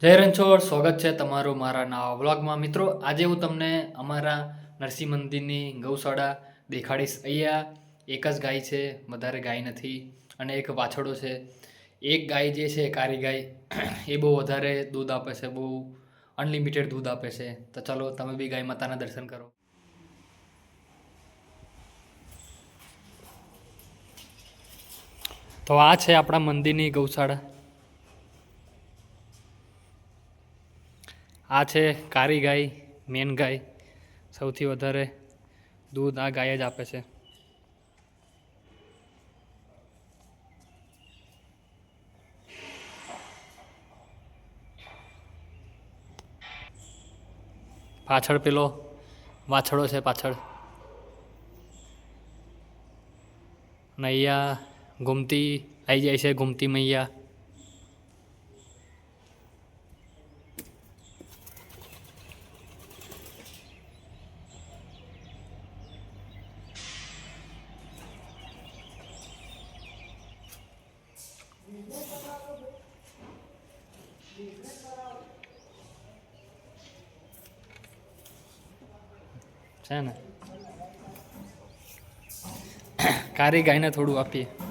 જય રણછોડ, સ્વાગત છે તમારું મારા નવા વ્લોગમાં. મિત્રો, આજે હું તમને અમારા નરસિંહ મંદિરની ગૌશાળા દેખાડીશ. અહીંયા એક જ ગાય છે, વધારે ગાય નથી, અને એક વાછડો છે. એક ગાય જે છે, કારી ગાય, એ બહુ વધારે દૂધ આપે છે, બહુ અનલિમિટેડ દૂધ આપે છે. તો ચાલો તમે બી ગાય માતાના દર્શન કરો. તો આ છે આપણા મંદિરની ગૌશાળા. આ છે કારી ગાય, મેન ગાય. સૌથી વધારે દૂધ આ ગાય જ આપે છે. પાછળ પેલો વાછડો છે પાછળ. અને અહીંયા ઘૂમતી આવી જાય છે, ઘૂમતી મૈયા. છે ને, કારી ગાયને થોડું આપીએ.